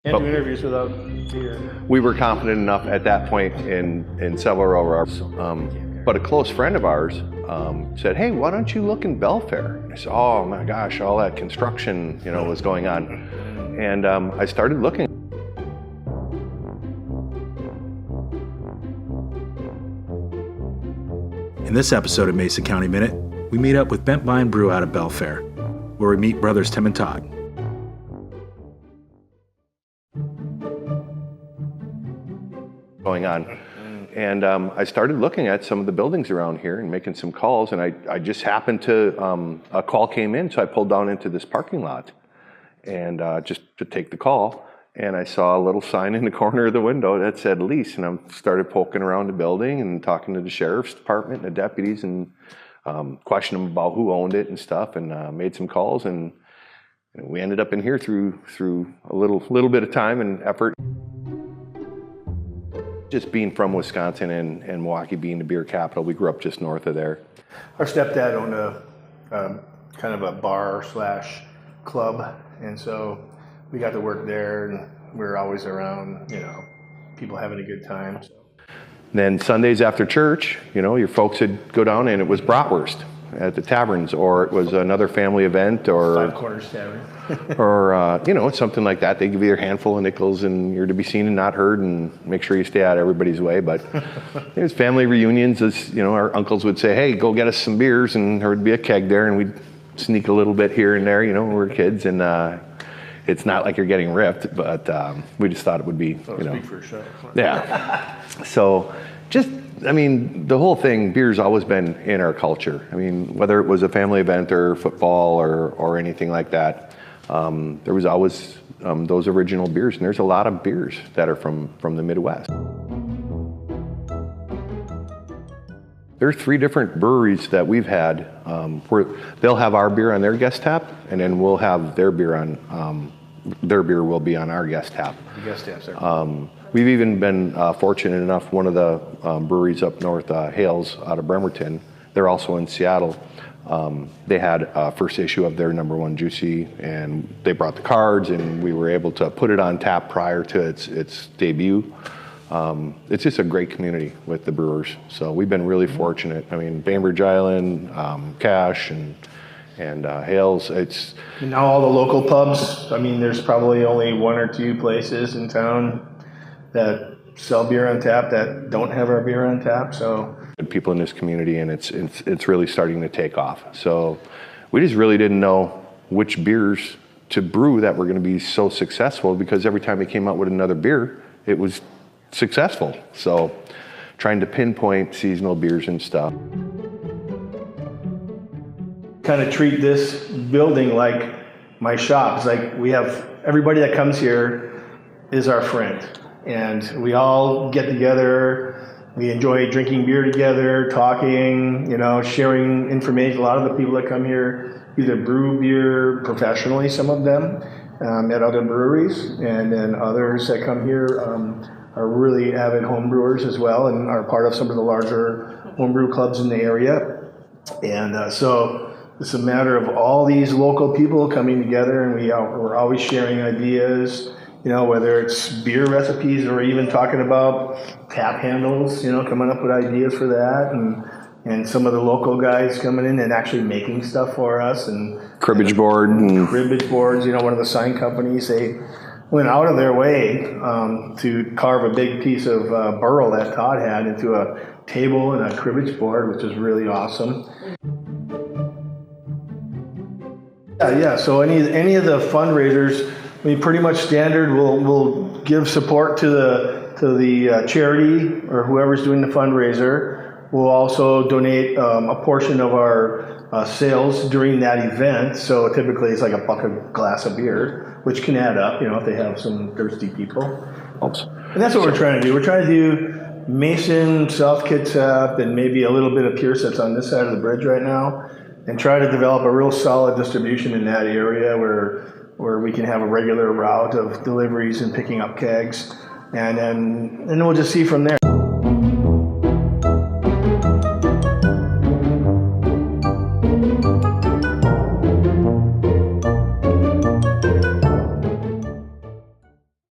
Can't do interviews without beer. We were confident enough at that point in several of our, but a close friend of ours said, "Hey, why don't you look in Belfair?" I said, "Oh my gosh, all that construction, was going on," and I started looking. In this episode of Mason County Minute, we meet up with Bine Brew out of Belfair, where we meet brothers Tim and Todd. Going on. And I started looking at some of the buildings around here and making some calls, and I just happened to, a call came in, so I pulled down into this parking lot and just to take the call, and I saw a little sign in the corner of the window that said lease, and I started poking around the building and talking to the sheriff's department and the deputies and questioning them about who owned it and stuff, and made some calls, and we ended up in here through a little bit of time and effort. Just being from Wisconsin and Milwaukee being the beer capital, we grew up just north of there. Our stepdad owned a kind of a bar slash club, and so we got to work there, and we were always around, people having a good time. So. Then Sundays after church, your folks would go down and it was bratwurst at the taverns, or it was another family event, or Five Corners Tavern. or something like that. They give you a handful of nickels and you're to be seen and not heard, and make sure you stay out of everybody's way. But it was family reunions, as our uncles would say, "Hey, go get us some beers," and there would be a keg there, and we'd sneak a little bit here and there, when we were kids, and it's not like you're getting ripped, but we just thought it would be, Speak for yourself. Yeah. So the whole thing, beer's always been in our culture. Whether it was a family event or football or anything like that, there was always those original beers, and there's a lot of beers that are from the Midwest. There are 3 different breweries that we've had where they'll have our beer on their guest tap, and then we'll have their beer will be on our guest tap. The guest taps there. We've even been fortunate enough, one of the breweries up north, Hales out of Bremerton, they're also in Seattle. They had a first issue of their #1 Juicy, and they brought the cards, and we were able to put it on tap prior to its debut. It's just a great community with the brewers, so we've been really fortunate. Bainbridge Island, Cache, and Hales. It's And now all the local pubs, there's probably only 1 or 2 places in town that sell beer on tap that don't have our beer on tap. So good people in this community, and it's really starting to take off. So we just really didn't know which beers to brew that were going to be so successful, because every time we came out with another beer, it was successful. So trying to pinpoint seasonal beers and stuff. kind of treat this building like my shop. It's like we have everybody that comes here is our friend, and we all get together. We enjoy drinking beer together, talking, sharing information. A lot of the people that come here either brew beer professionally, some of them, at other breweries, and then others that come here are really avid home brewers as well, and are part of some of the larger homebrew clubs in the area. And so it's a matter of all these local people coming together, and we're always sharing ideas, whether it's beer recipes or even talking about tap handles, coming up with ideas for that, and some of the local guys coming in and actually making stuff for us, and Cribbage board. Cribbage boards, one of the sign companies, they went out of their way to carve a big piece of burl that Todd had into a table and a cribbage board, which is really awesome. Yeah. So any of the fundraisers, pretty much standard. We'll give support to the charity or whoever's doing the fundraiser. We'll also donate a portion of our sales during that event. So typically it's like a glass of beer, which can add up, if they have some thirsty people. Oops. And that's what we're trying to do. We're trying to do Mason, South Kitsap, and maybe a little bit of Pierce that's on this side of the bridge right now, and try to develop a real solid distribution in that area where we can have a regular route of deliveries and picking up kegs, and then we'll just see from there.